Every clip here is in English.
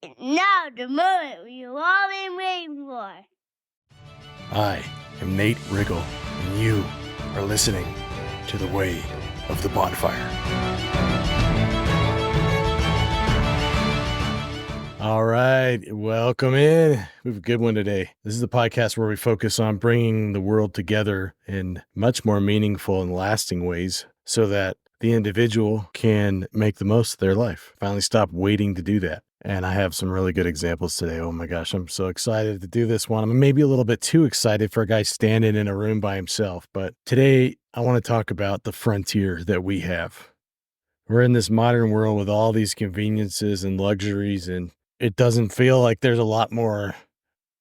Now the moment we've all been waiting for. I am Nate Riggle, and you are listening to The Way of the Bonfire. All right, welcome in. We have a good one today. This is the podcast where we focus on bringing the world together in much more meaningful and lasting ways so that the individual can make the most of their life. Finally stop waiting to do that. And I have some really good examples today. Oh my gosh, I'm so excited to do this one. I'm maybe a little bit too excited for a guy standing in a room by himself. But today I want to talk about the frontier that we have. We're in this modern world with all these conveniences and luxuries, and it doesn't feel like there's a lot more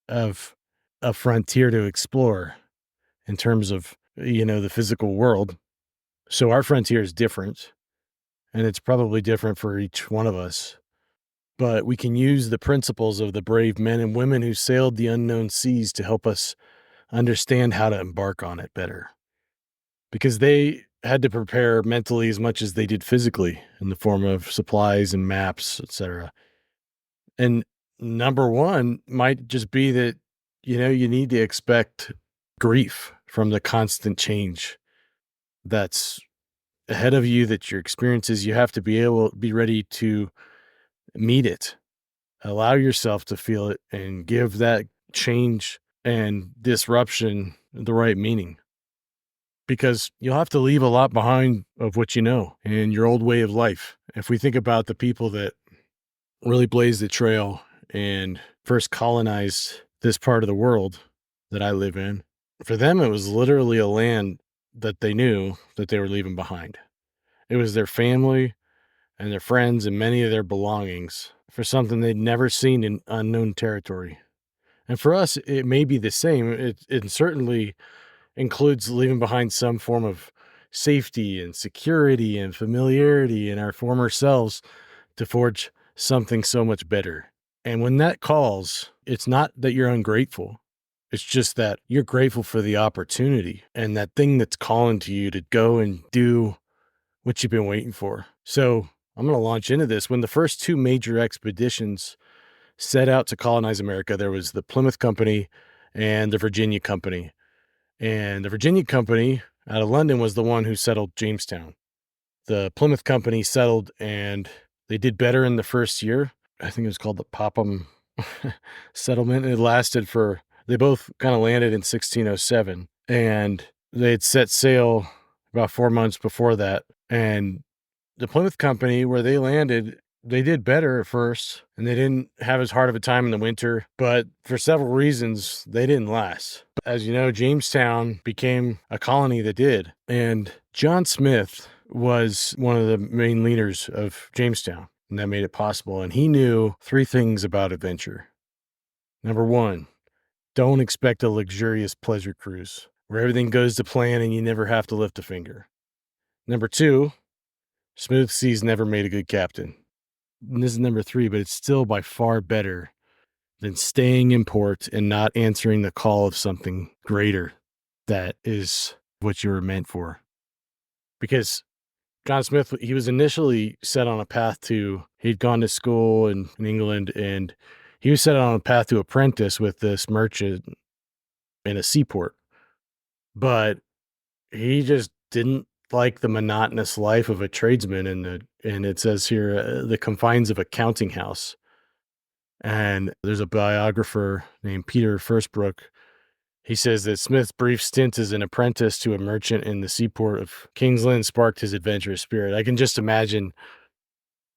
of a frontier to explore in terms of, the physical world. So our frontier is different, and it's probably different for each one of us. But we can use the principles of the brave men and women who sailed the unknown seas to help us understand how to embark on it better. Because they had to prepare mentally as much as they did physically in the form of supplies and maps, etc. And number one might just be that, you need to expect grief from the constant change that's ahead of you, that your experiences, you have to be ready to meet it. Allow yourself to feel it and give that change and disruption the right meaning. Because you'll have to leave a lot behind of what you know and your old way of life. If we think about the people that really blazed the trail and first colonized this part of the world that I live in, for them, it was literally a land that they knew that they were leaving behind. It was their family and their friends and many of their belongings for something they'd never seen in unknown territory. And for us, it may be the same. It certainly includes leaving behind some form of safety and security and familiarity in our former selves to forge something so much better. And when that calls, it's not that you're ungrateful. It's just that you're grateful for the opportunity and that thing that's calling to you to go and do what you've been waiting for. So I'm going to launch into this. When the first two major expeditions set out to colonize America, there was the Plymouth Company and the Virginia Company. And the Virginia Company out of London was the one who settled Jamestown. The Plymouth Company settled, and they did better in the first year. I think it was called the Popham settlement. They both kind of landed in 1607, and they had set sail about 4 months before that. And the Plymouth Company, where they landed, they did better at first, and they didn't have as hard of a time in the winter, but for several reasons, they didn't last. As you know, Jamestown became a colony that did, and John Smith was one of the main leaders of Jamestown, and that made it possible. And he knew three things about adventure. Number one, don't expect a luxurious pleasure cruise where everything goes to plan and you never have to lift a finger. Number two, smooth seas never made a good captain. And this is number three, but it's still by far better than staying in port and not answering the call of something greater that is what you were meant for. Because John Smith, he was initially set on a path he'd gone to school in England, and he was set on a path to apprentice with this merchant in a seaport. But he just didn't like the monotonous life of a tradesman and it says here, the confines of a counting house. And there's a biographer named Peter Firstbrook. He says that Smith's brief stint as an apprentice to a merchant in the seaport of King's Lynn sparked his adventurous spirit. I can just imagine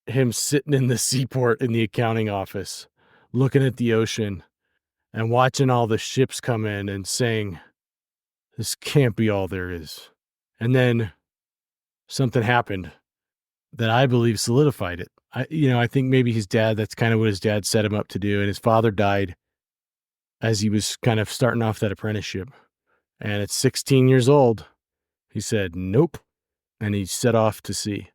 him sitting in the seaport in the accounting office, looking at the ocean and watching all the ships come in and saying, this can't be all there is. And then something happened that I believe solidified it. I think maybe his dad, that's kind of what his dad set him up to do. And his father died as he was kind of starting off that apprenticeship. And at 16 years old, he said, nope. And he set off to sea.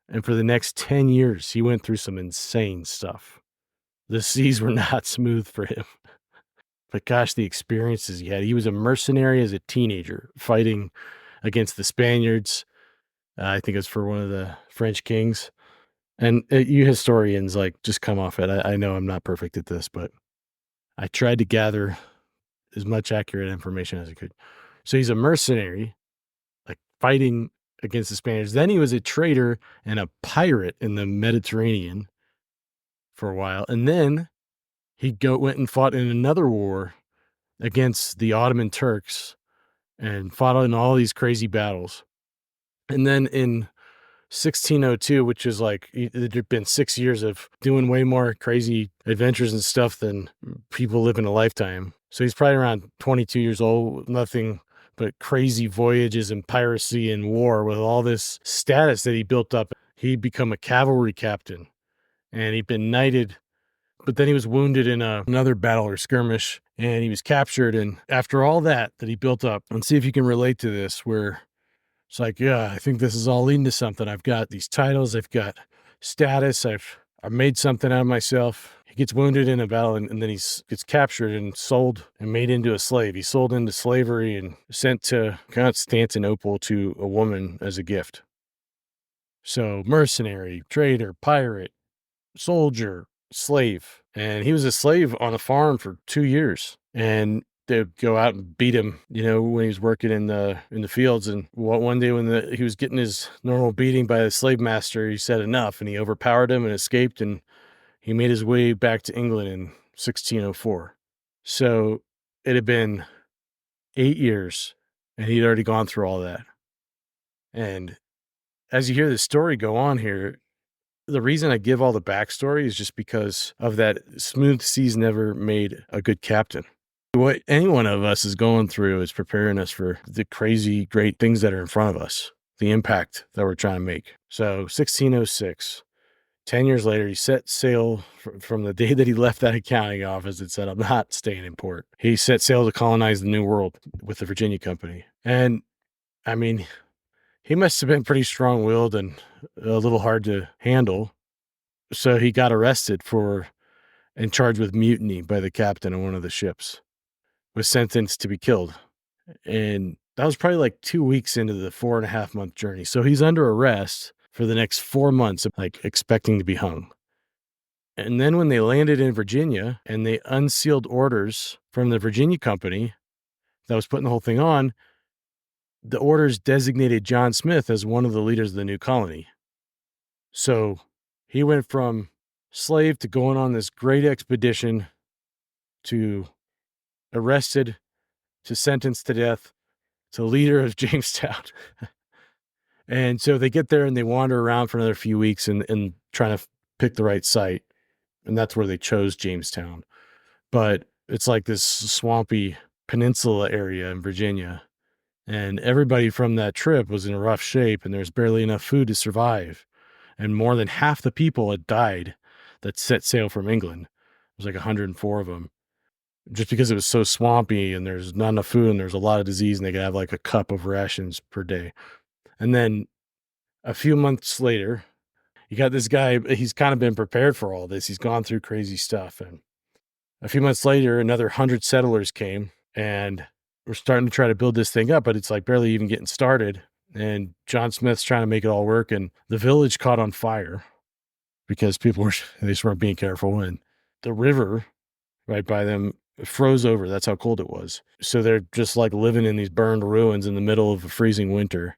And for the next 10 years, he went through some insane stuff. The seas were not smooth for him. But gosh, the experiences he had. He was a mercenary as a teenager, fighting against the Spaniards. I think it was for one of the French kings. And you historians like just come off it. I know I'm not perfect at this, but I tried to gather as much accurate information as I could. So he's a mercenary, like fighting against the Spaniards. Then he was a trader and a pirate in the Mediterranean for a while. And then went and fought in another war against the Ottoman Turks and fought in all these crazy battles. And then in 1602, which is like there'd been 6 years of doing way more crazy adventures and stuff than people live in a lifetime. So he's probably around 22 years old, nothing but crazy voyages and piracy and war with all this status that he built up. He'd become a cavalry captain and he'd been knighted, but then he was wounded in another battle or skirmish and he was captured. And after all that he built up, and see if you can relate to this, where it's like, yeah, I think this is all leading to something. I've got these titles, I've got status, I've made something out of myself. He gets wounded in a battle and then gets captured and sold and made into a slave. He's sold into slavery and sent to Constantinople to a woman as a gift. So mercenary, trader, pirate, soldier, slave. And he was a slave on a farm for 2 years. And they'd go out and beat him, when he was working in the fields. And one day when he was getting his normal beating by the slave master, he said enough and he overpowered him and escaped, and he made his way back to England in 1604. So it had been 8 years and he'd already gone through all that. And as you hear the story go on here, the reason I give all the backstory is just because of that. Smooth seas never made a good captain. What any one of us is going through is preparing us for the crazy, great things that are in front of us, the impact that we're trying to make. So 1606, 10 years later, he set sail from the day that he left that accounting office and said, I'm not staying in port. He set sail to colonize the New World with the Virginia Company. And I mean, he must have been pretty strong-willed and a little hard to handle. So he got arrested and charged with mutiny by the captain of one of the ships, was sentenced to be killed. And that was probably like 2 weeks into the 4.5-month journey. So he's under arrest for the next 4 months, like expecting to be hung. And then when they landed in Virginia and they unsealed orders from the Virginia Company that was putting the whole thing on, the orders designated John Smith as one of the leaders of the new colony. So he went from slave to going on this great expedition to arrested to sentenced to death to leader of Jamestown. And so they get there and they wander around for another few weeks and trying to pick the right site. And that's where they chose Jamestown. But it's like this swampy peninsula area in Virginia. And everybody from that trip was in rough shape and there's barely enough food to survive. And more than half the people had died that set sail from England. It was like 104 of them. Just because it was so swampy and there's not enough food and there's a lot of disease and they could have like a cup of rations per day. And then a few months later, you got this guy, he's kind of been prepared for all this. He's gone through crazy stuff. And a few months later, another 100 settlers came and we're starting to try to build this thing up, but it's like barely even getting started. And John Smith's trying to make it all work. And the village caught on fire because they just weren't being careful. And the river right by them froze over. That's how cold it was. So they're just like living in these burned ruins in the middle of a freezing winter.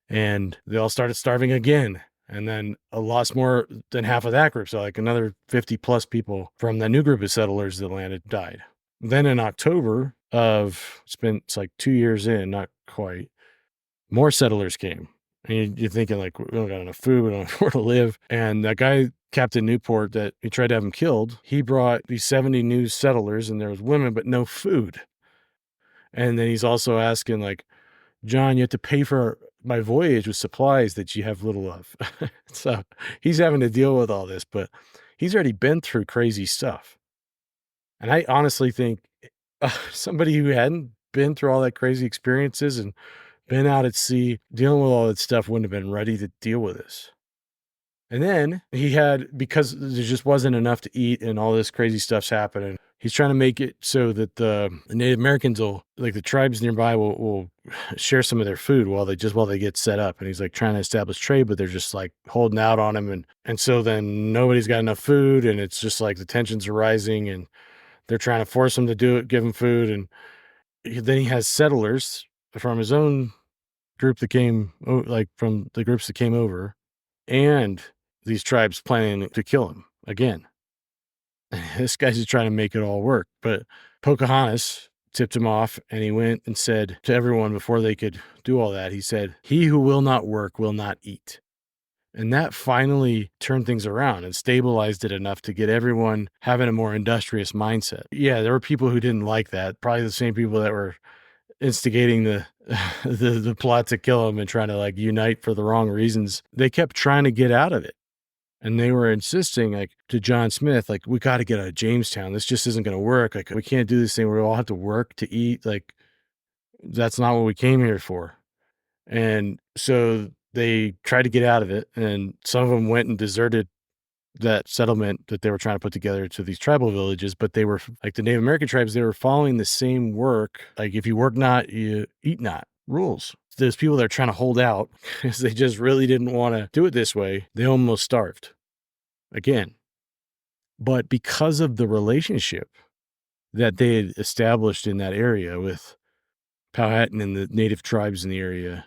And they all started starving again. And then lost more than half of that group. So like another 50 plus people from that new group of settlers that landed died. Then in October it's like 2 years in, not quite, more settlers came. And you're thinking like, we don't got enough food, we don't have where to live. And that guy, Captain Newport, that he tried to have him killed, he brought these 70 new settlers and there was women, but no food. And then he's also asking like, John, you have to pay for my voyage with supplies that you have little of. So he's having to deal with all this, but he's already been through crazy stuff. And I honestly think somebody who hadn't been through all that crazy experiences and been out at sea dealing with all that stuff wouldn't have been ready to deal with this. And then he had, because there just wasn't enough to eat and all this crazy stuff's happening, he's trying to make it so that the Native Americans will, like the tribes nearby will share some of their food while they get set up. And he's like trying to establish trade, but they're just like holding out on him. And so then nobody's got enough food, and it's just like the tensions are rising, and they're trying to force him to do it, give him food. And then he has settlers from his own group that came, like from the groups that came over, and these tribes planning to kill him again. This guy's just trying to make it all work. But Pocahontas tipped him off, and he went and said to everyone before they could do all that, he said, "He who will not work will not eat." And that finally turned things around and stabilized it enough to get everyone having a more industrious mindset. Yeah, there were people who didn't like that, probably the same people that were instigating the the plot to kill him and trying to like unite for the wrong reasons. They kept trying to get out of it. And they were insisting, like, to John Smith, like, "We got to get out of Jamestown. This just isn't going to work. Like, we can't do this thing where we all have to work to eat. Like, that's not what we came here for." And so they tried to get out of it. And some of them went and deserted that settlement that they were trying to put together to these tribal villages. But they were like the Native American tribes, they were following the same work. Like, if you work not, you eat not rules. Those people that are trying to hold out because they just really didn't want to do it this way, they almost starved again. But because of the relationship that they had established in that area with Powhatan and the native tribes in the area,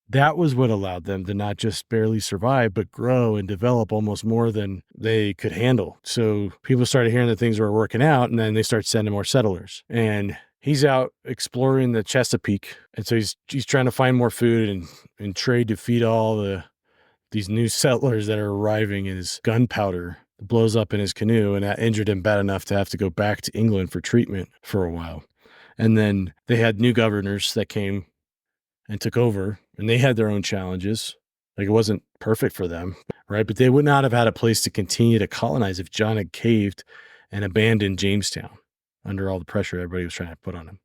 that was what allowed them to not just barely survive, but grow and develop almost more than they could handle. So people started hearing that things were working out, and then they start sending more settlers. And he's out exploring the Chesapeake. And so he's trying to find more food and trade to feed all these new settlers that are arriving. His gunpowder blows up in his canoe, and that injured him bad enough to have to go back to England for treatment for a while. And then they had new governors that came and took over, and they had their own challenges. Like, it wasn't perfect for them, right? But they would not have had a place to continue to colonize if John had caved and abandoned Jamestown under all the pressure everybody was trying to put on him.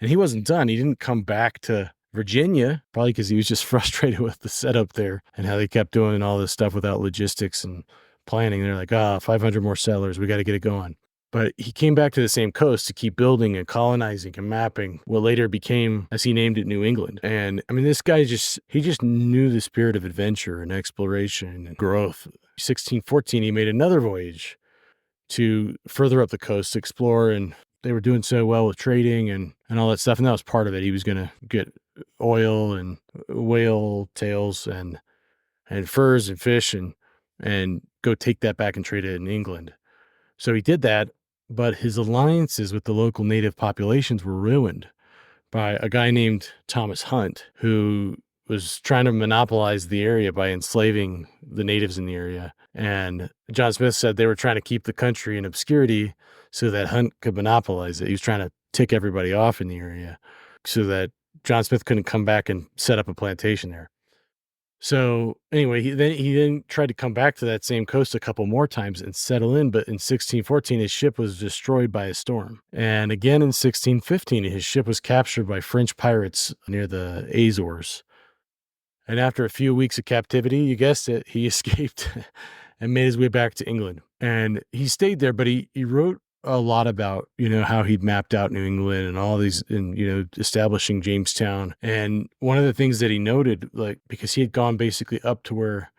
And he wasn't done. He didn't come back to Virginia, probably because he was just frustrated with the setup there and how they kept doing all this stuff without logistics and planning. They're like, 500 more settlers. We got to get it going. But he came back to the same coast to keep building and colonizing and mapping what later became, as he named it, New England. And I mean, this guy he just knew the spirit of adventure and exploration and growth. 1614, he made another voyage to further up the coast to explore, and they were doing so well with trading and all that stuff. And that was part of it. He was going to get oil and whale tails and furs and fish and go take that back and trade it in England. So he did that, but his alliances with the local native populations were ruined by a guy named Thomas Hunt, who was trying to monopolize the area by enslaving the natives in the area. And John Smith said they were trying to keep the country in obscurity so that Hunt could monopolize it. He was trying to tick everybody off in the area so that John Smith couldn't come back and set up a plantation there. So anyway, he then tried to come back to that same coast a couple more times and settle in. But in 1614, his ship was destroyed by a storm. And again in 1615, his ship was captured by French pirates near the Azores. And after a few weeks of captivity, you guessed it, he escaped and made his way back to England. And he stayed there, but he wrote a lot about, how he'd mapped out New England and all these, and, establishing Jamestown. And one of the things that he noted, like, because he had gone basically up to where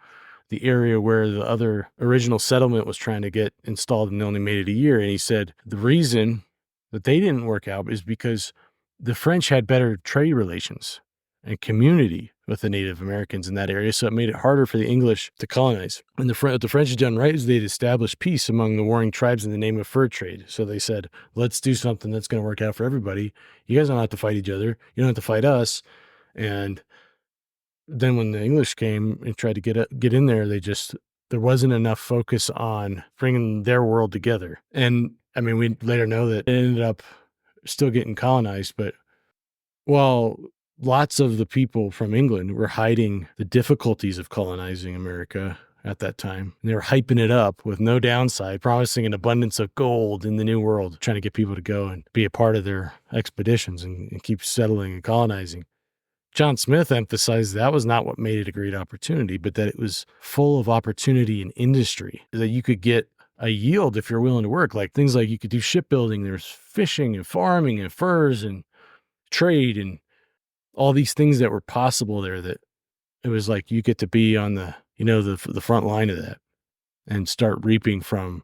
the area where the other original settlement was trying to get installed, and they only made it a year. And he said the reason that they didn't work out is because the French had better trade relations and community with the Native Americans in that area, so it made it harder for the English to colonize. And what the French had done right is they'd established peace among the warring tribes in the name of fur trade. So they said, let's do something that's going to work out for everybody. You guys don't have to fight each other. You don't have to fight us. And then when the English came and tried to get in there, there wasn't enough focus on bringing their world together. And I mean, we later know that it ended up still getting colonized, but while lots of the people from England were hiding the difficulties of colonizing America at that time, and they were hyping it up with no downside, promising an abundance of gold in the New World, trying to get people to go and be a part of their expeditions and keep settling and colonizing. John Smith emphasized that was not what made it a great opportunity, but that it was full of opportunity in industry, that you could get a yield if you're willing to work. Like things like you could do shipbuilding, there's fishing and farming and furs and trade and all these things that were possible there, that it was like you get to be on the, the front line of that and start reaping from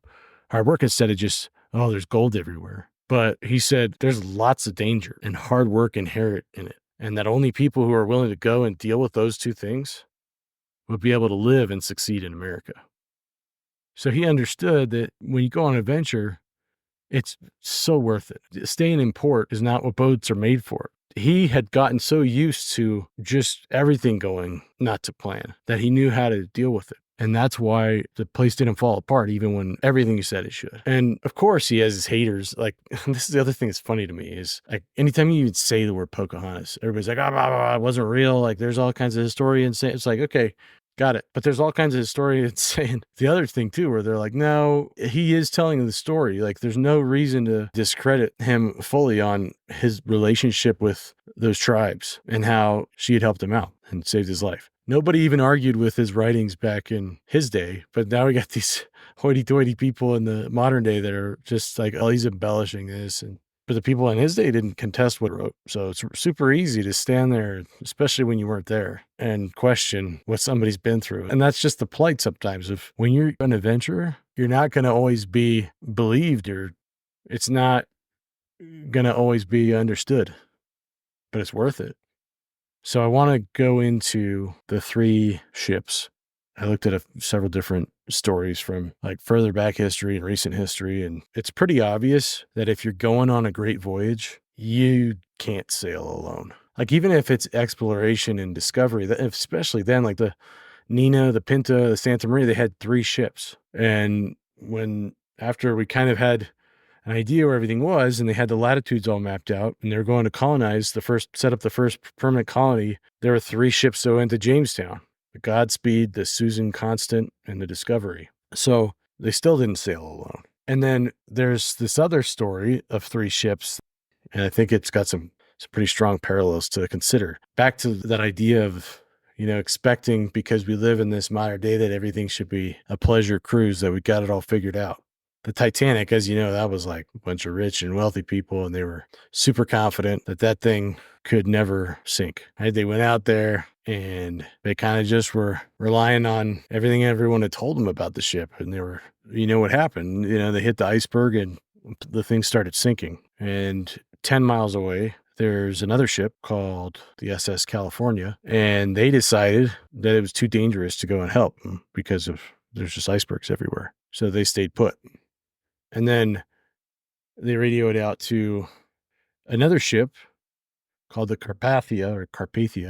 hard work instead of just, oh, there's gold everywhere. But he said there's lots of danger and hard work inherent in it, and that only people who are willing to go and deal with those two things would be able to live and succeed in America. So he understood that when you go on an adventure, it's so worth it. Staying in port is not what boats are made for. He had gotten so used to just everything going not to plan that he knew how to deal with it. And that's why the place didn't fall apart, even when everything he said it should. And of course, he has his haters. Like, this is the other thing that's funny to me is, like, anytime you even say the word Pocahontas, everybody's like, blah, blah, blah, it wasn't real. Like, there's all kinds of historians saying, it's like, okay, got it. But there's all kinds of historians saying the other thing too, where they're like, no, he is telling the story. Like, there's no reason to discredit him fully on his relationship with those tribes and how she had helped him out and saved his life. Nobody even argued with his writings back in his day, but now we got these hoity-toity people in the modern day that are just like, oh, he's embellishing this. But the people in his day didn't contest what he wrote. So it's super easy to stand there, especially when you weren't there, and question what somebody's been through. And that's just the plight sometimes of when you're an adventurer, you're not going to always be believed, or it's not going to always be understood, but it's worth it. So I want to go into the 3 ships. I looked at several different stories from like further back history and recent history, and it's pretty obvious that if you're going on a great voyage, you can't sail alone. Like, even if it's exploration and discovery, especially then, like the Nina, the Pinta, the Santa Maria, they had 3 ships. And after we kind of had an idea where everything was, and they had the latitudes all mapped out, and they were going to set up the first permanent colony, there were 3 ships that went to Jamestown: the Godspeed, the Susan Constant, and the Discovery. So they still didn't sail alone. And then there's this other story of 3 ships, and I think it's got some pretty strong parallels to consider. Back to that idea of, expecting, because we live in this modern day, that everything should be a pleasure cruise, that we got it all figured out. The Titanic, as you know, that was like a bunch of rich and wealthy people, and they were super confident that thing could never sink. Right? They went out there and they kind of just were relying on everything everyone had told them about the ship. And they were, what happened? They hit the iceberg and the thing started sinking. And 10 miles away, there's another ship called the SS California, and they decided that it was too dangerous to go and help them because there's just icebergs everywhere. So they stayed put. And then they radioed out to another ship called the Carpathia.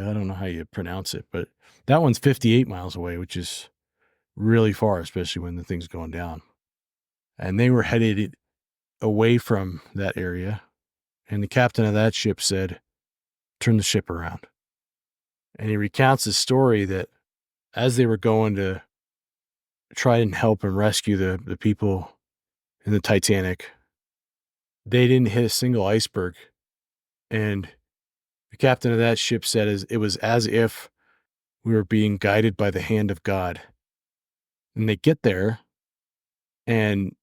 I don't know how you pronounce it, but that one's 58 miles away, which is really far, especially when the thing's going down. And they were headed away from that area. And the captain of that ship said, turn the ship around. And he recounts his story that as they were going to try and help and rescue the people in the Titanic, they didn't hit a single iceberg. And the captain of that ship said it was as if we were being guided by the hand of God. And they get there and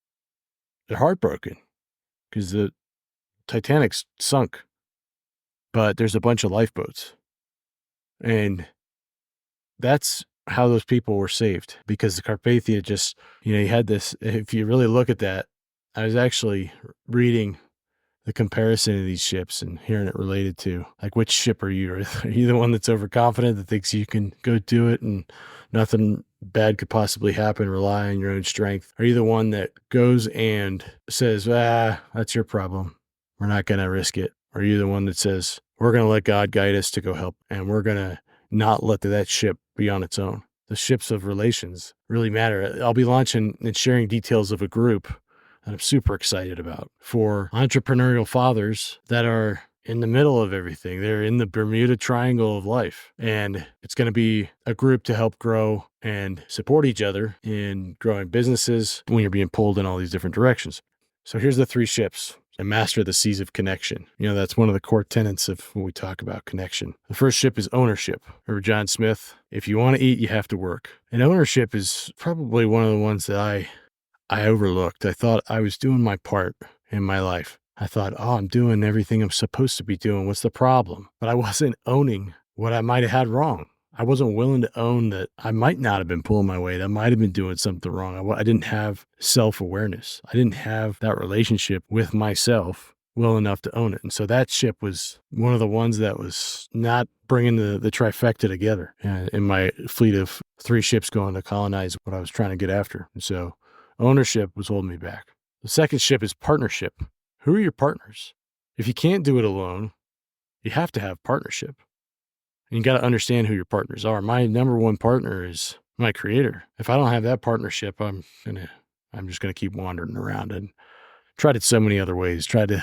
they're heartbroken because the Titanic's sunk, but there's a bunch of lifeboats. And that's how those people were saved, because the Carpathia just, you had this, if you really look at that, I was actually reading the comparison of these ships and hearing it related to, like, which ship are you? Are you the one that's overconfident that thinks you can go do it and nothing bad could possibly happen, rely on your own strength? Are you the one that goes and says, that's your problem, we're not going to risk it? Or are you the one that says, we're going to let God guide us to go help, and we're going to not let that ship be on its own? The ships of relations really matter. I'll be launching and sharing details of a group that I'm super excited about for entrepreneurial fathers that are in the middle of everything. They're in the Bermuda Triangle of life. And it's going to be a group to help grow and support each other in growing businesses when you're being pulled in all these different directions. So here's the 3 ships. and master the seas of connection. That's one of the core tenets of when we talk about connection. The first ship is ownership. Remember John Smith? If you want to eat, you have to work. And ownership is probably one of the ones that I overlooked. I thought I was doing my part in my life. I thought, I'm doing everything I'm supposed to be doing. What's the problem? But I wasn't owning what I might have had wrong. I wasn't willing to own that I might not have been pulling my weight. I might have been doing something wrong. I didn't have self-awareness. I didn't have that relationship with myself well enough to own it. And so that ship was one of the ones that was not bringing the trifecta together in my fleet of 3 ships going to colonize what I was trying to get after. And so ownership was holding me back. The second ship is partnership. Who are your partners? If you can't do it alone, you have to have partnership. And you got to understand who your partners are. My number one partner is my creator. If I don't have that partnership, I'm just gonna keep wandering around. And tried it so many other ways. Tried to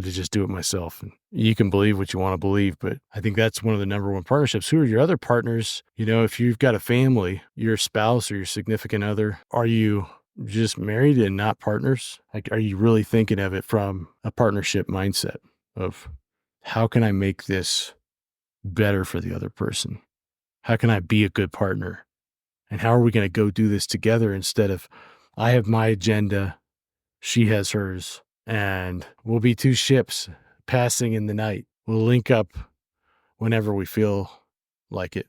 just do it myself. And you can believe what you want to believe, but I think that's one of the number one partnerships. Who are your other partners? If you've got a family, your spouse or your significant other, are you just married and not partners? Like, are you really thinking of it from a partnership mindset of how can I make this better for the other person? How can I be a good partner? And how are we going to go do this together instead of I have my agenda, she has hers, and we'll be 2 ships passing in the night. We'll link up whenever we feel like it.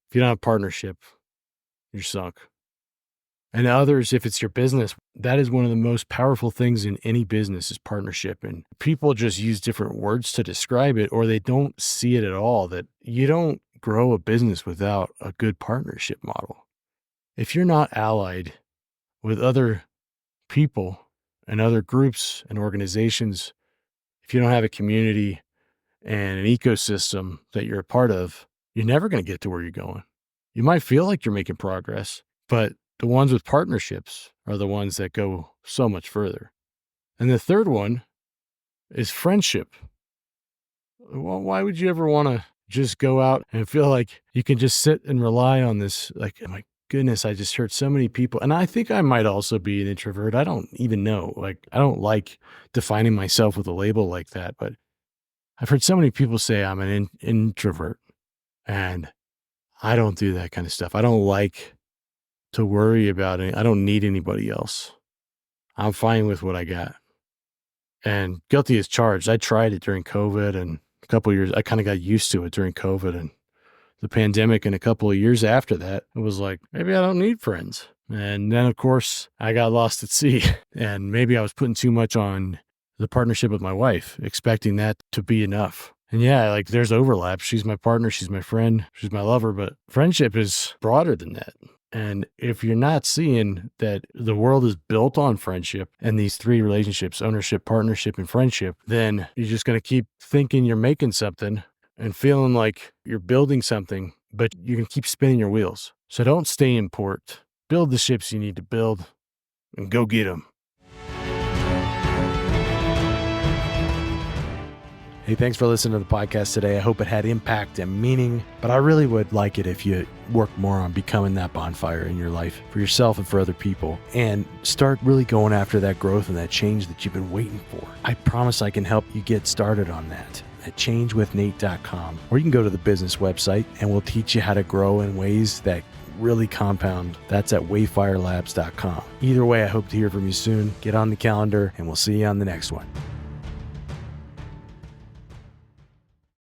If you don't have partnership, you're sunk. And others, if it's your business, that is one of the most powerful things in any business is partnership. And people just use different words to describe it, or they don't see it at all, that you don't grow a business without a good partnership model. If you're not allied with other people and other groups and organizations, if you don't have a community and an ecosystem that you're a part of, you're never going to get to where you're going. You might feel like you're making progress, but the ones with partnerships are the ones that go so much further. And the third one is friendship. Well, why would you ever want to just go out and feel like you can just sit and rely on this? Like, my goodness, I just heard so many people. And I think I might also be an introvert. I don't even know. Like, I don't like defining myself with a label like that. But I've heard so many people say I'm an introvert. And I don't do that kind of stuff. I don't like to worry about it. I don't need anybody else. I'm fine with what I got. And guilty as charged. I tried it during COVID and a couple of years. I kind of got used to it during COVID and the pandemic. And a couple of years after that, it was like, maybe I don't need friends. And then, of course, I got lost at sea. And maybe I was putting too much on the partnership with my wife, expecting that to be enough. And yeah, like there's overlap. She's my partner. She's my friend. She's my lover. But friendship is broader than that. And if you're not seeing that the world is built on friendship and these 3 relationships, ownership, partnership, and friendship, then you're just going to keep thinking you're making something and feeling like you're building something, but you can keep spinning your wheels. So don't stay in port. Build the ships you need to build and go get them. Hey, thanks for listening to the podcast today. I hope it had impact and meaning, but I really would like it if you work more on becoming that bonfire in your life for yourself and for other people, and start really going after that growth and that change that you've been waiting for. I promise I can help you get started on that at changewithnate.com, or you can go to the business website and we'll teach you how to grow in ways that really compound. That's at wayfirelabs.com. Either way, I hope to hear from you soon. Get on the calendar and we'll see you on the next one.